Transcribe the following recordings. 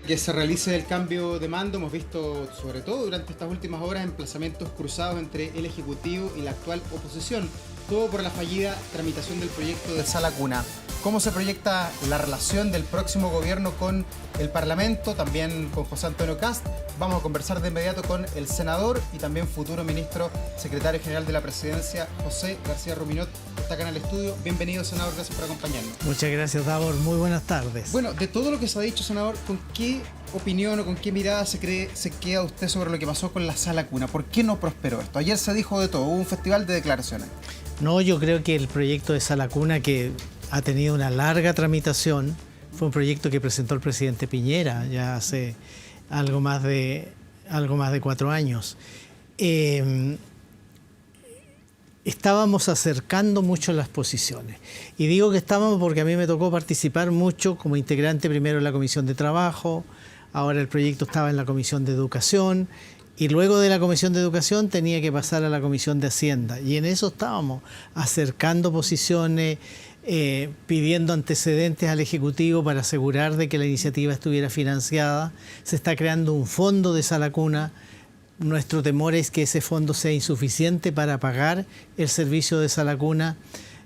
Que se realice el cambio de mando. Hemos visto, sobre todo durante estas últimas horas, emplazamientos cruzados entre el Ejecutivo y la actual oposición. Todo por la fallida tramitación del proyecto de Sala Cuna. ¿Cómo se proyecta la relación del próximo gobierno con el Parlamento? También con José Antonio Kast. Vamos a conversar de inmediato con el senador y también futuro ministro, secretario general de la Presidencia, José García Ruminot. Está acá en el estudio. Bienvenido, senador. Gracias por acompañarnos. Muchas gracias, Davor. Muy buenas tardes. Bueno, de todo lo que se ha dicho, senador, ¿con qué opinión o con qué mirada se queda usted sobre lo que pasó con la Sala Cuna? ¿Por qué no prosperó esto? Ayer se dijo de todo, hubo un festival de declaraciones. No, yo creo que el proyecto de Sala Cuna, que ha tenido una larga tramitación, fue un proyecto que presentó el presidente Piñera ya hace algo más de 4 años. Estábamos acercando mucho las posiciones. Y digo que estábamos porque a mí me tocó participar mucho como integrante primero en la Comisión de Trabajo, ahora el proyecto estaba en la Comisión de Educación, y luego de la Comisión de Educación tenía que pasar a la Comisión de Hacienda. Y en eso estábamos acercando posiciones, pidiendo antecedentes al Ejecutivo para asegurar de que la iniciativa estuviera financiada. Se está creando un fondo de Sala Cuna. Nuestro temor es que ese fondo sea insuficiente para pagar el servicio de Sala Cuna,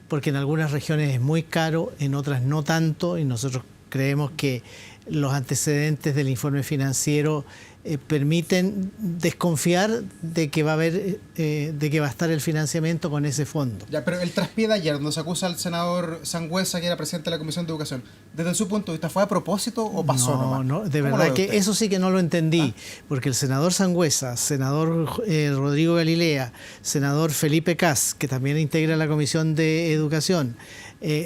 porque en algunas regiones es muy caro, en otras no tanto, y nosotros creemos que los antecedentes del informe financiero permiten desconfiar de que va a estar el financiamiento con ese fondo. Ya, pero el traspié de ayer, donde se acusa al senador Sangüesa, que era presidente de la Comisión de Educación, desde su punto de vista, ¿fue a propósito o pasó nomás? No, de verdad que eso sí que no lo entendí, porque el senador Sangüesa, senador Rodrigo Galilea, senador Felipe Kast, que también integra la Comisión de Educación,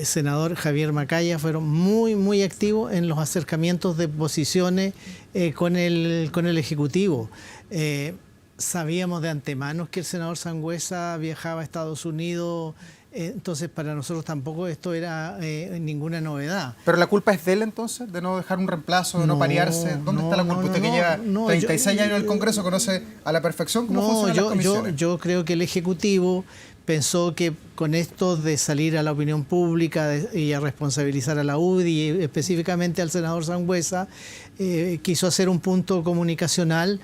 senador Javier Macaya, fueron muy activos en los acercamientos de posiciones con el Ejecutivo. Sabíamos de antemano que el senador Sangüesa viajaba a Estados Unidos, entonces para nosotros tampoco esto era ninguna novedad. ¿Pero la culpa es de él entonces? ¿De no dejar un reemplazo, de no parearse? ¿Dónde está la culpa? Usted que lleva 36 años en el Congreso, conoce a la perfección cómo funcionan las comisiones. Yo creo que el Ejecutivo pensó que con esto de salir a la opinión pública y a responsabilizar a la UDI y específicamente al senador Sangüesa, quiso hacer un punto comunicacional,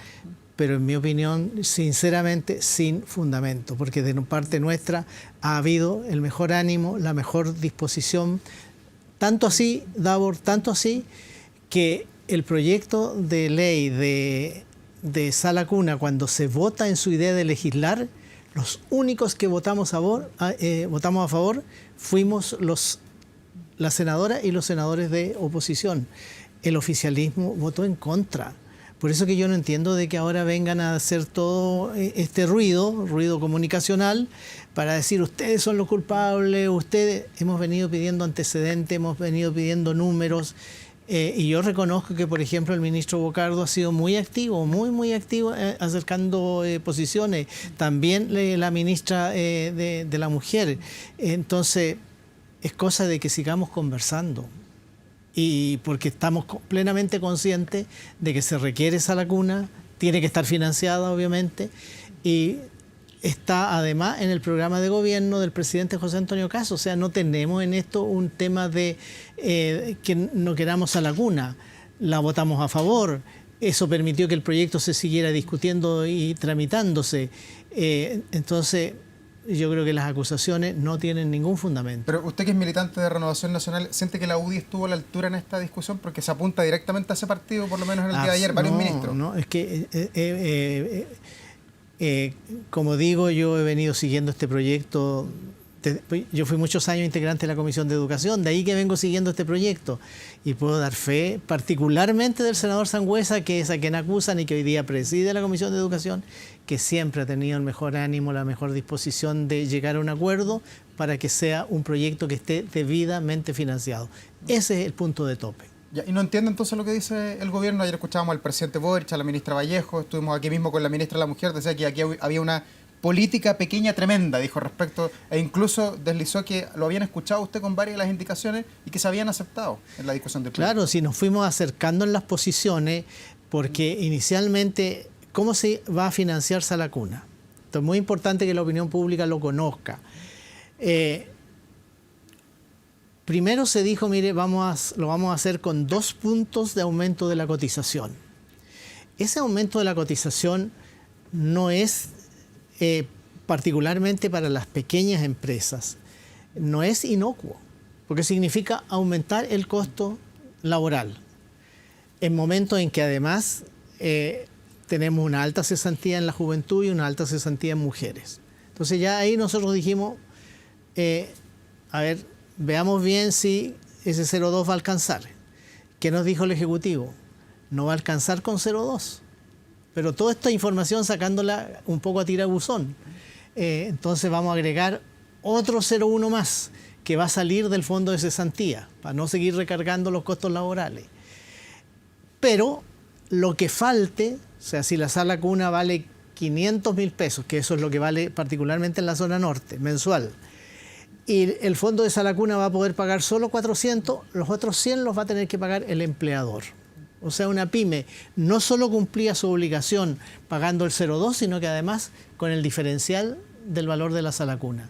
pero en mi opinión, sinceramente, sin fundamento, porque de parte nuestra ha habido el mejor ánimo, la mejor disposición, tanto así, Davor, tanto así, que el proyecto de ley de Sala Cuna, cuando se vota en su idea de legislar, los únicos que votamos a favor fuimos la senadora y los senadores de oposición. El oficialismo votó en contra. Por eso que yo no entiendo de que ahora vengan a hacer todo este ruido comunicacional para decir ustedes son los culpables, ustedes. Hemos venido pidiendo antecedentes, hemos venido pidiendo números. Y yo reconozco que, por ejemplo, el ministro Bocardo ha sido muy activo, muy activo acercando posiciones. También la ministra de la Mujer. Entonces, es cosa de que sigamos conversando. Y porque estamos plenamente conscientes de que se requiere Sala Cuna, tiene que estar financiada, obviamente, y está además en el programa de gobierno del presidente José Antonio Kast. O sea, no tenemos en esto un tema de que no queramos Sala Cuna. La votamos a favor. Eso permitió que el proyecto se siguiera discutiendo y tramitándose. Entonces, yo creo que las acusaciones no tienen ningún fundamento. Pero usted, que es militante de Renovación Nacional, ¿siente que la UDI estuvo a la altura en esta discusión? Porque se apunta directamente a ese partido, por lo menos en el día de ayer, varios ministros. No, es que... como digo, yo he venido siguiendo este proyecto. Yo fui muchos años integrante de la Comisión de Educación, de ahí que vengo siguiendo este proyecto. Y puedo dar fe, particularmente del senador Sangüesa, que es a quien acusan y que hoy día preside la Comisión de Educación, que siempre ha tenido el mejor ánimo, la mejor disposición de llegar a un acuerdo para que sea un proyecto que esté debidamente financiado. Ese es el punto de tope. Ya, ¿y no entiende entonces lo que dice el gobierno? Ayer escuchábamos al presidente Boric, a la ministra Vallejo, estuvimos aquí mismo con la ministra de la Mujer, decía que aquí había una política pequeña tremenda, dijo respecto, e incluso deslizó que lo habían escuchado usted con varias de las indicaciones y que se habían aceptado en la discusión del proyecto. Claro, si nos fuimos acercando en las posiciones, porque inicialmente, ¿cómo se va a financiar Sala Cuna? Esto es muy importante que la opinión pública lo conozca. Primero se dijo, mire, lo vamos a hacer con 2 puntos de aumento de la cotización. Ese aumento de la cotización no es particularmente para las pequeñas empresas, no es inocuo, porque significa aumentar el costo laboral, en momentos en que además tenemos una alta cesantía en la juventud y una alta cesantía en mujeres. Entonces ya ahí nosotros dijimos, a ver, veamos bien si ese 0,2 va a alcanzar. ¿Qué nos dijo el Ejecutivo? No va a alcanzar con 0,2. Pero toda esta información sacándola un poco a tirabuzón. Entonces vamos a agregar otro 0,1 más que va a salir del fondo de cesantía para no seguir recargando los costos laborales. Pero lo que falte, o sea, si la sala cuna vale 500.000 pesos, que eso es lo que vale particularmente en la zona norte, mensual, y el fondo de sala cuna va a poder pagar solo 400, los otros 100 los va a tener que pagar el empleador. O sea, una pyme no solo cumplía su obligación pagando el 0,2, sino que además con el diferencial del valor de la sala cuna.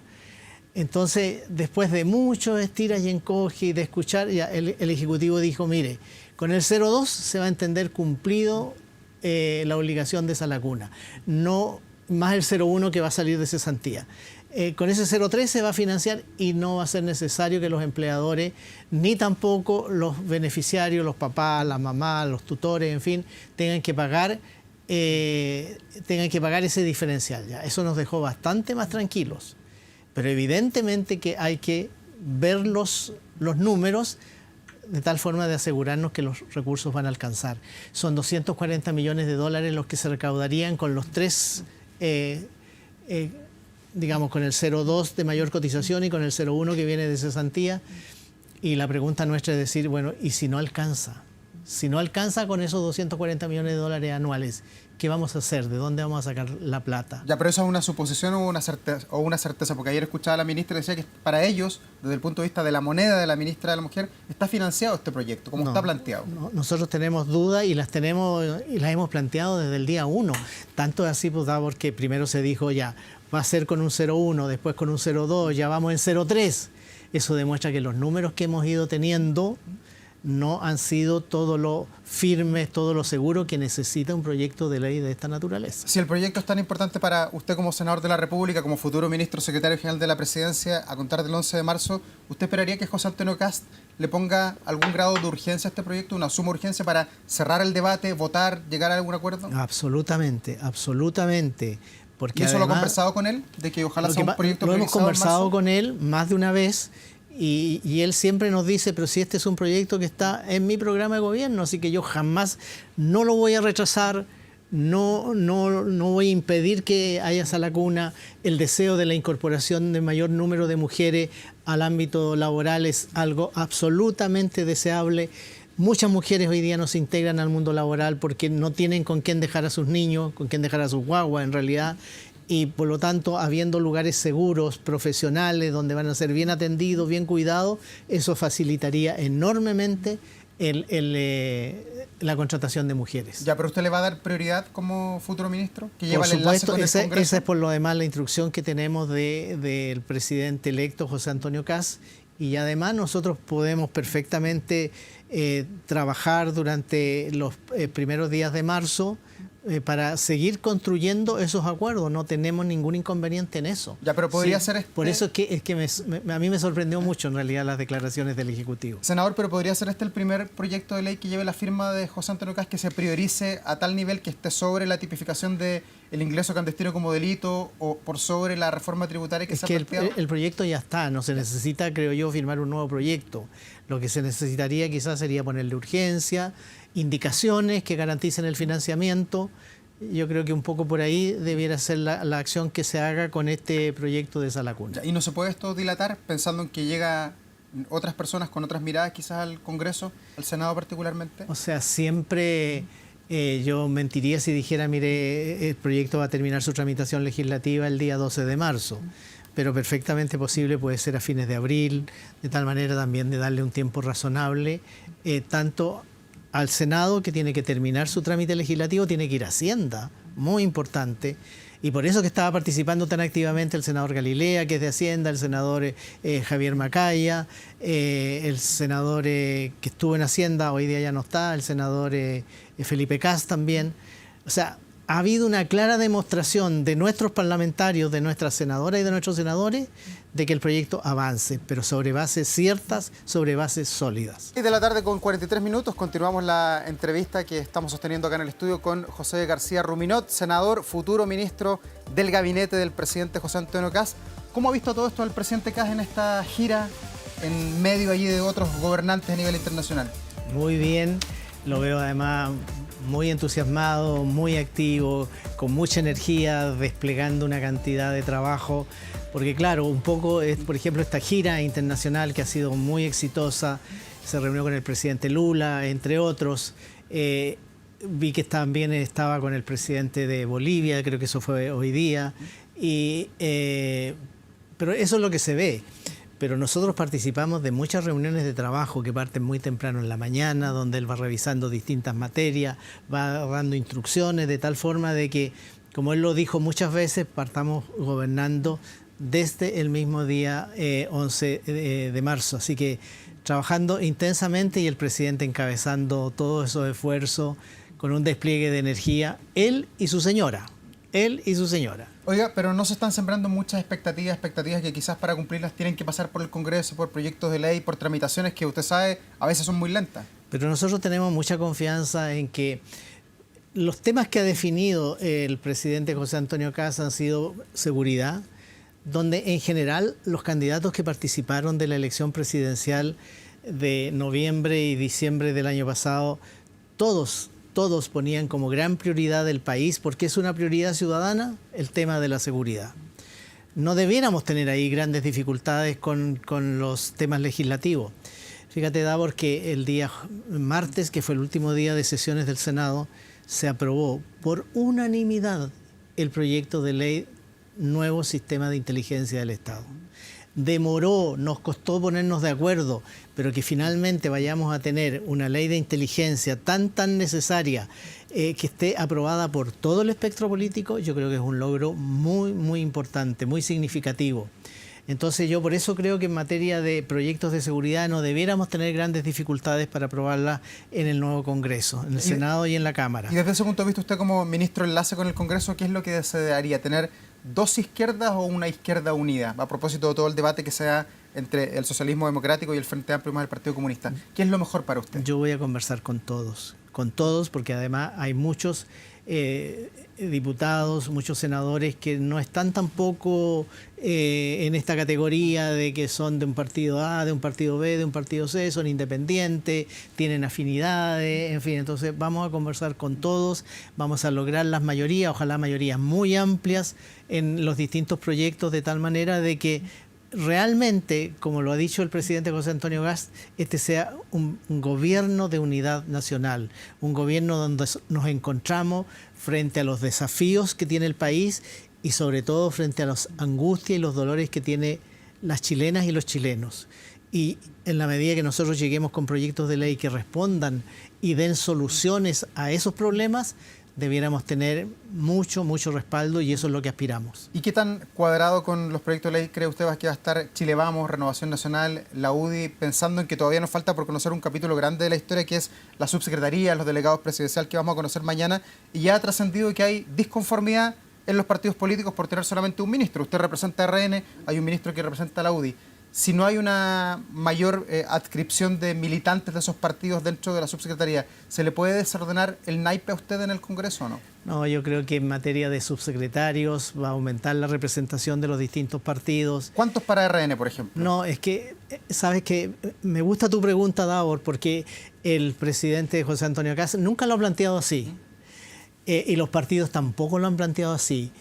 Entonces, después de muchos estiras y encoge y de escuchar, ya el Ejecutivo dijo, mire, con el 0,2 se va a entender cumplido la obligación de sala cuna, no más el 0,1 que va a salir de cesantía. Con ese 0,3 se va a financiar y no va a ser necesario que los empleadores, ni tampoco los beneficiarios, los papás, las mamás, los tutores, en fin, tengan que pagar ese diferencial. Ya. Eso nos dejó bastante más tranquilos. Pero evidentemente que hay que ver los números de tal forma de asegurarnos que los recursos van a alcanzar. Son 240 millones de dólares los que se recaudarían con los 3... digamos, con el 0,2 de mayor cotización y con el 0,1 que viene de cesantía. Y la pregunta nuestra es decir, bueno, ¿y si no alcanza? Si no alcanza con esos 240 millones de dólares anuales, ¿qué vamos a hacer? ¿De dónde vamos a sacar la plata? Ya, pero eso es una suposición o una certeza, porque ayer escuchaba a la ministra y decía que para ellos, desde el punto de vista de la moneda de la ministra de la Mujer, está financiado este proyecto, como está planteado. No, nosotros tenemos dudas y las hemos planteado desde el día 1. Tanto así, pues, porque primero se dijo ya, va a ser con un 0,1, después con un 0,2, ya vamos en 0,3. Eso demuestra que los números que hemos ido teniendo no han sido todo lo firmes, todo lo seguro que necesita un proyecto de ley de esta naturaleza. Si el proyecto es tan importante para usted como senador de la República, como futuro ministro secretario general de la Presidencia, a contar del 11 de marzo, ¿usted esperaría que José Antonio Kast le ponga algún grado de urgencia a este proyecto, una suma urgencia para cerrar el debate, votar, llegar a algún acuerdo? Absolutamente, absolutamente. Porque ¿Y eso además, lo ha conversado con él? ¿De que ojalá sea un proyecto lo hemos conversado en con él más de una vez y él siempre nos dice, pero si este es un proyecto que está en mi programa de gobierno, así que yo jamás no lo voy a rechazar, no voy a impedir que haya sala cuna. El deseo de la incorporación de mayor número de mujeres al ámbito laboral es algo absolutamente deseable. Muchas mujeres hoy día no se integran al mundo laboral porque no tienen con quién dejar a sus niños, con quién dejar a sus guaguas en realidad, y por lo tanto, habiendo lugares seguros, profesionales, donde van a ser bien atendidos, bien cuidados, eso facilitaría enormemente la contratación de mujeres. Ya, pero ¿usted le va a dar prioridad como futuro ministro? ¿Que lleva por el enlace supuesto, con el Congreso? esa es por lo demás la instrucción que tenemos del presidente electo José Antonio Kast, y además nosotros podemos perfectamente trabajar durante los primeros días de marzo para seguir construyendo esos acuerdos. No tenemos ningún inconveniente en eso. Ya, pero podría ser... Por eso es que a mí me sorprendió mucho en realidad las declaraciones del Ejecutivo. Senador, pero ¿podría ser el primer proyecto de ley que lleve la firma de José Antonio Kast, que se priorice a tal nivel que esté sobre la tipificación del ingreso clandestino como delito o por sobre la reforma tributaria que se ha planteado? El proyecto ya está, no se necesita, creo yo, firmar un nuevo proyecto. Lo que se necesitaría quizás sería ponerle urgencia, indicaciones que garanticen el financiamiento. Yo creo que un poco por ahí debiera ser la acción que se haga con este proyecto de sala cuna. ¿Y no se puede esto dilatar pensando en que llega otras personas con otras miradas quizás al Congreso, al Senado particularmente? O sea, siempre yo mentiría si dijera, mire, el proyecto va a terminar su tramitación legislativa el día 12 de marzo. Pero perfectamente posible puede ser a fines de abril, de tal manera también de darle un tiempo razonable, tanto al Senado, que tiene que terminar su trámite legislativo, tiene que ir a Hacienda, muy importante, Y por eso que estaba participando tan activamente el senador Galilea, que es de Hacienda, el senador Javier Macaya, el senador que estuvo en Hacienda, hoy día ya no está, el senador Felipe Cas también. O sea, ha habido una clara demostración de nuestros parlamentarios, de nuestras senadoras y de nuestros senadores, de que el proyecto avance, pero sobre bases ciertas, sobre bases sólidas. 6 de la tarde con 43 minutos, continuamos la entrevista que estamos sosteniendo acá en el estudio con José García Ruminot, senador, futuro ministro del gabinete del presidente José Antonio Kast. ¿Cómo ha visto todo esto el presidente Kast en esta gira en medio allí de otros gobernantes a nivel internacional? Muy bien, lo veo además muy entusiasmado, muy activo, con mucha energía, desplegando una cantidad de trabajo. Porque claro, un poco, por ejemplo, esta gira internacional que ha sido muy exitosa, se reunió con el presidente Lula, entre otros. Vi que también estaba con el presidente de Bolivia, creo que eso fue hoy día. Pero eso es lo que se ve. Pero nosotros participamos de muchas reuniones de trabajo que parten muy temprano en la mañana, donde él va revisando distintas materias, va dando instrucciones de tal forma de que, como él lo dijo muchas veces, partamos gobernando desde el mismo día 11 de marzo. Así que trabajando intensamente y el presidente encabezando todos esos esfuerzos con un despliegue de energía, él y su señora. Él y su señora. Oiga, pero no se están sembrando muchas expectativas que quizás para cumplirlas tienen que pasar por el Congreso, por proyectos de ley, por tramitaciones que usted sabe a veces son muy lentas. Pero nosotros tenemos mucha confianza en que los temas que ha definido el presidente José Antonio Kast han sido seguridad, donde en general los candidatos que participaron de la elección presidencial de noviembre y diciembre del año pasado, todos ponían como gran prioridad del país, porque es una prioridad ciudadana, el tema de la seguridad. No debiéramos tener ahí grandes dificultades con los temas legislativos. Fíjate, Davor, que el día martes, que fue el último día de sesiones del Senado, se aprobó por unanimidad el proyecto de ley nuevo sistema de inteligencia del Estado. Demoró, nos costó ponernos de acuerdo, pero que finalmente vayamos a tener una ley de inteligencia tan necesaria que esté aprobada por todo el espectro político, yo creo que es un logro muy importante, muy significativo. Entonces yo por eso creo que en materia de proyectos de seguridad no debiéramos tener grandes dificultades para aprobarla en el nuevo Congreso, en el Senado y en la Cámara. Y desde ese punto de vista, usted como ministro enlace con el Congreso, ¿qué es lo que desearía? ¿Tener dos izquierdas o una izquierda unida? A propósito de todo el debate que se da entre el socialismo democrático y el Frente Amplio más el Partido Comunista. ¿Qué es lo mejor para usted? Yo voy a conversar con todos, porque además hay muchos diputados, muchos senadores que no están tampoco en esta categoría de que son de un partido A, de un partido B, de un partido C, son independientes, tienen afinidades, en fin. Entonces vamos a conversar con todos, vamos a lograr las mayorías, ojalá mayorías muy amplias en los distintos proyectos, de tal manera de que realmente, como lo ha dicho el presidente José Antonio Kast, este sea un gobierno de unidad nacional, un gobierno donde nos encontramos frente a los desafíos que tiene el país y sobre todo frente a las angustias y los dolores que tiene las chilenas y los chilenos. Y en la medida que nosotros lleguemos con proyectos de ley que respondan y den soluciones a esos problemas, debiéramos tener mucho respaldo y eso es lo que aspiramos. ¿Y qué tan cuadrado con los proyectos de ley cree usted que va a estar Chile Vamos, Renovación Nacional, la UDI, pensando en que todavía nos falta por conocer un capítulo grande de la historia que es la subsecretaría, los delegados presidenciales que vamos a conocer mañana, y ya ha trascendido que hay disconformidad en los partidos políticos por tener solamente un ministro? Usted representa a RN, hay un ministro que representa a la UDI. Si no hay una mayor adscripción de militantes de esos partidos dentro de la subsecretaría, ¿se le puede desordenar el naipe a usted en el Congreso o no? No, yo creo que en materia de subsecretarios va a aumentar la representación de los distintos partidos. ¿Cuántos para RN, por ejemplo? No, es que, sabes que me gusta tu pregunta, Davor, porque el presidente José Antonio Kast nunca lo ha planteado así. Y los partidos tampoco lo han planteado así.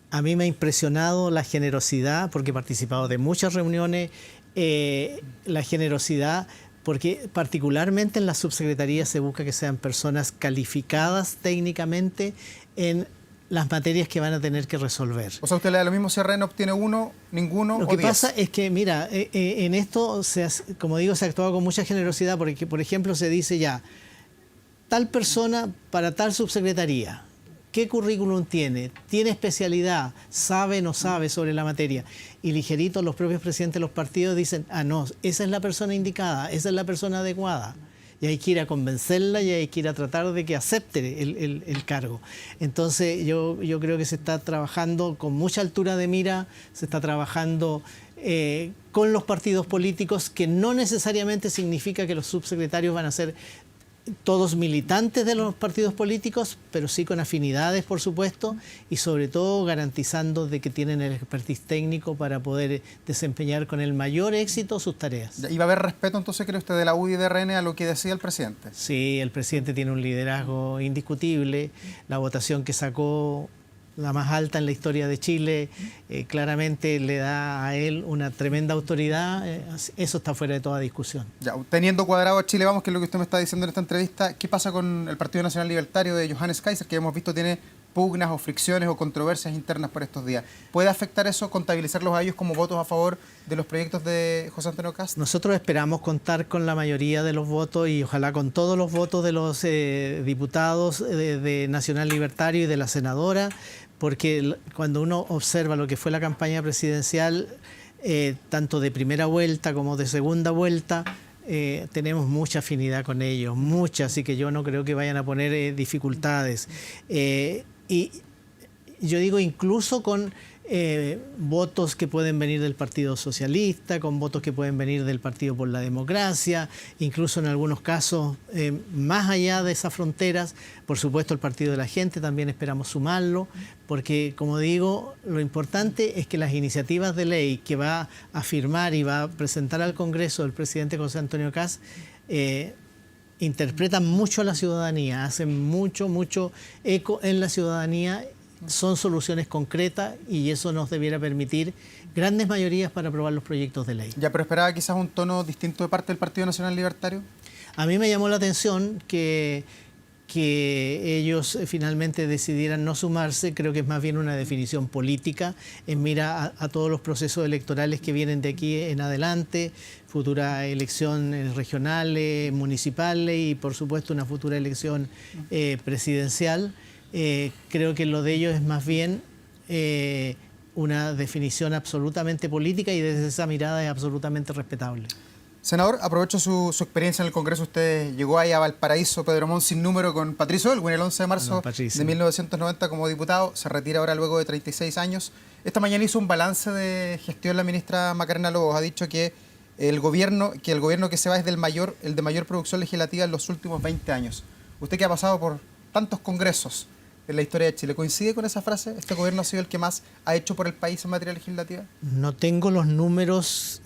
A mí me ha impresionado la generosidad, porque he participado de muchas reuniones, la generosidad, porque particularmente en la subsecretaría se busca que sean personas calificadas técnicamente en las materias que van a tener que resolver. O sea, ¿usted le da lo mismo si RN obtiene uno, ninguno Lo o que 10? pasa es que, mira, en esto, como digo, se ha actuado con mucha generosidad, porque, por ejemplo, se dice ya, tal persona para tal subsecretaría, ¿Qué currículum tiene? ¿Tiene especialidad? ¿Sabe o no sabe sobre la materia? Y ligerito los propios presidentes de los partidos dicen, ah, no, esa es la persona indicada, esa es la persona adecuada. Y hay que ir a convencerla y hay que ir a tratar de que acepte el cargo. Entonces yo creo que se está trabajando con mucha altura de mira, se está trabajando con los partidos políticos, que no necesariamente significa que los subsecretarios van a ser todos militantes de los partidos políticos, pero sí con afinidades, por supuesto, y sobre todo garantizando de que tienen el expertise técnico para poder desempeñar con el mayor éxito sus tareas. ¿Y va a haber respeto, entonces, cree usted, de la UDI y de RN a lo que decía el presidente? Sí, el presidente tiene un liderazgo indiscutible. La votación que sacó, la más alta en la historia de Chile, claramente le da a él una tremenda autoridad. Eso está fuera de toda discusión. Ya, teniendo cuadrado a Chile Vamos, que es lo que usted me está diciendo en esta entrevista, ¿qué pasa con el Partido Nacional Libertario de Johannes Kaiser, que hemos visto tiene pugnas o fricciones o controversias internas por estos días? ¿Puede afectar eso, contabilizarlos a ellos como votos a favor de los proyectos de José Antonio Kast? Nosotros esperamos contar con la mayoría de los votos y ojalá con todos los votos de los diputados de Nacional Libertario y de la senadora, porque cuando uno observa lo que fue la campaña presidencial, tanto de primera vuelta como de segunda vuelta, tenemos mucha afinidad con ellos, mucha, así que yo no creo que vayan a poner dificultades. Y yo digo incluso con votos que pueden venir del Partido Socialista, con votos que pueden venir del Partido por la Democracia, incluso en algunos casos más allá de esas fronteras. Por supuesto, el Partido de la Gente también esperamos sumarlo, porque, como digo, lo importante es que las iniciativas de ley que va a firmar y va a presentar al Congreso el presidente José Antonio Kast interpretan mucho a la ciudadanía, hacen mucho eco en la ciudadanía. Son soluciones concretas y eso nos debiera permitir grandes mayorías para aprobar los proyectos de ley. ¿Ya, pero esperaba quizás un tono distinto de parte del Partido Nacional Libertario? A mí me llamó la atención que ellos finalmente decidieran no sumarse. Creo que es más bien una definición política en mira a todos los procesos electorales que vienen de aquí en adelante, futuras elecciones regionales, municipales y por supuesto una futura elección presidencial. Creo que lo de ellos es más bien una definición absolutamente política y desde esa mirada es absolutamente respetable. Senador, aprovecho su experiencia en el Congreso. Usted llegó ahí a Valparaíso, Pedro Montt, sin número con Patricio Aylwin el 11 de marzo de 1990 como diputado. Se retira ahora luego de 36 años. Esta mañana hizo un balance de gestión la ministra Macarena Lobos. Ha dicho que el gobierno que se va es el de mayor producción legislativa en los últimos 20 años. Usted que ha pasado por tantos congresos en la historia de Chile, ¿coincide con esa frase? ¿Este gobierno ha sido el que más ha hecho por el país en materia legislativa? No tengo los números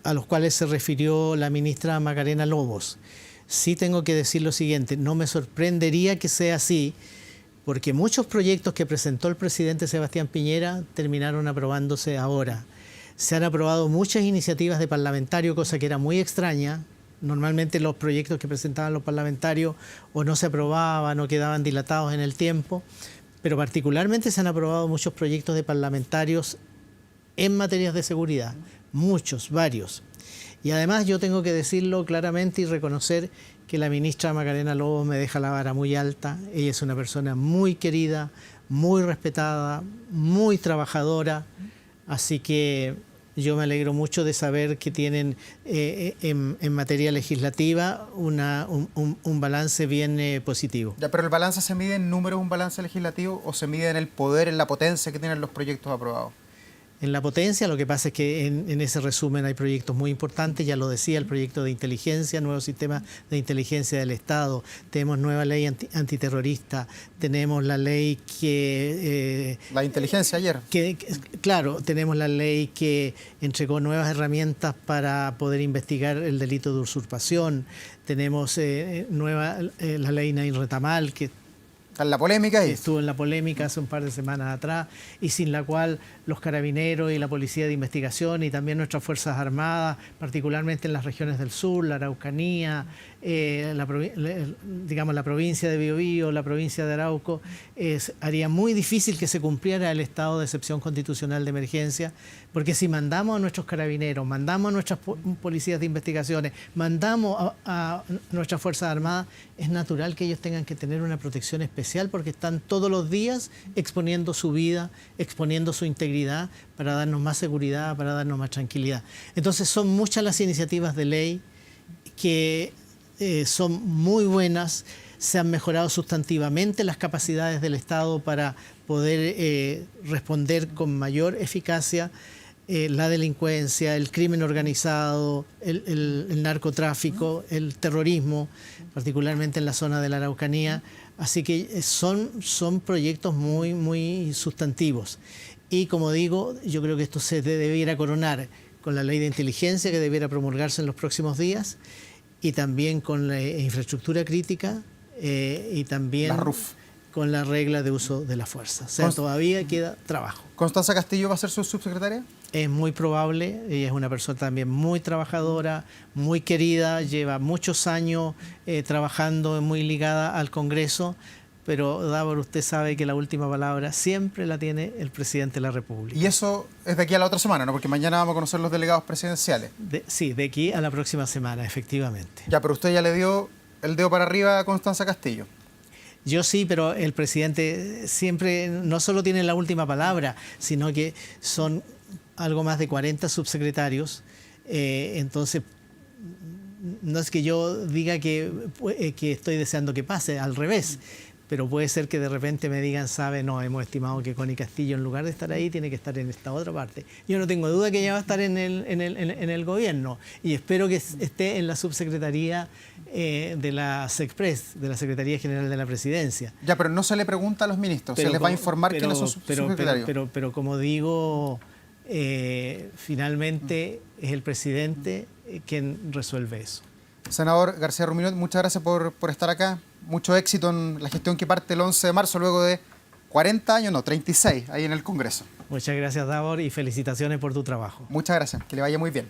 a los cuales se refirió la ministra Macarena Lobos. Sí tengo que decir lo siguiente, no me sorprendería que sea así, porque muchos proyectos que presentó el presidente Sebastián Piñera terminaron aprobándose ahora. Se han aprobado muchas iniciativas de parlamentarios, cosa que era muy extraña. Normalmente los proyectos que presentaban los parlamentarios o no se aprobaban o quedaban dilatados en el tiempo, pero particularmente se han aprobado muchos proyectos de parlamentarios en materias de seguridad, muchos, varios. Y además yo tengo que decirlo claramente y reconocer que la ministra Macarena Lobos me deja la vara muy alta. Ella es una persona muy querida, muy respetada, muy trabajadora, así que yo me alegro mucho de saber que tienen en materia legislativa un balance bien positivo. Ya, pero ¿el balance se mide en números, un balance legislativo, o se mide en el poder, en la potencia que tienen los proyectos aprobados? En la potencia, lo que pasa es que en ese resumen hay proyectos muy importantes, ya lo decía, el proyecto de inteligencia, nuevo sistema de inteligencia del Estado, tenemos nueva ley antiterrorista, tenemos la ley que... la inteligencia ayer. Claro, tenemos la ley que entregó nuevas herramientas para poder investigar el delito de usurpación, tenemos la ley Nain Retamal, que en la polémica estuvo en la polémica hace un par de semanas atrás y sin la cual los carabineros y la policía de investigación y también nuestras fuerzas armadas, particularmente en las regiones del sur, la Araucanía, la provincia de Biobío, la provincia de Arauco, haría muy difícil que se cumpliera el estado de excepción constitucional de emergencia, porque si mandamos a nuestros carabineros, mandamos a nuestras policías de investigaciones, mandamos a nuestras fuerzas armadas, es natural que ellos tengan que tener una protección especial especial porque están todos los días exponiendo su vida, exponiendo su integridad para darnos más seguridad, para darnos más tranquilidad. Entonces son muchas las iniciativas de ley que son muy buenas, se han mejorado sustantivamente las capacidades del Estado para poder responder con mayor eficacia la delincuencia, el crimen organizado, el narcotráfico, el terrorismo, particularmente en la zona de la Araucanía. Así que son proyectos muy, muy sustantivos. Y como digo, yo creo que esto se debiera coronar con la ley de inteligencia que debiera promulgarse en los próximos días y también con la infraestructura crítica y también con la regla de uso de la fuerza. O sea, todavía queda trabajo. ¿Constanza Castillo va a ser su subsecretaria? Es muy probable, ella es una persona también muy trabajadora, muy querida, lleva muchos años trabajando, muy ligada al Congreso, pero Davor, usted sabe que la última palabra siempre la tiene el presidente de la República. Y eso es de aquí a la otra semana, ¿no? Porque mañana vamos a conocer los delegados presidenciales. Sí, de aquí a la próxima semana, efectivamente. Ya, pero usted ya le dio el dedo para arriba a Constanza Castillo. Yo sí, pero el presidente siempre no solo tiene la última palabra, sino que son algo más de 40 subsecretarios. Entonces, no es que yo diga que estoy deseando que pase, al revés. Pero puede ser que de repente me digan, sabe, no, hemos estimado que Connie Castillo en lugar de estar ahí tiene que estar en esta otra parte. Yo no tengo duda que ella va a estar en el gobierno y espero que esté en la subsecretaría de la SECPRES, de la Secretaría General de la Presidencia. Ya, pero no se le pregunta a los ministros, se les va a informar quiénes son subsecretarios. Pero como digo, finalmente es el presidente quien resuelve eso. Senador García Ruminot, muchas gracias por estar acá. Mucho éxito en la gestión que parte el 11 de marzo, luego de 40 años, no, 36, ahí en el Congreso. Muchas gracias, Davor, y felicitaciones por tu trabajo. Muchas gracias, que le vaya muy bien.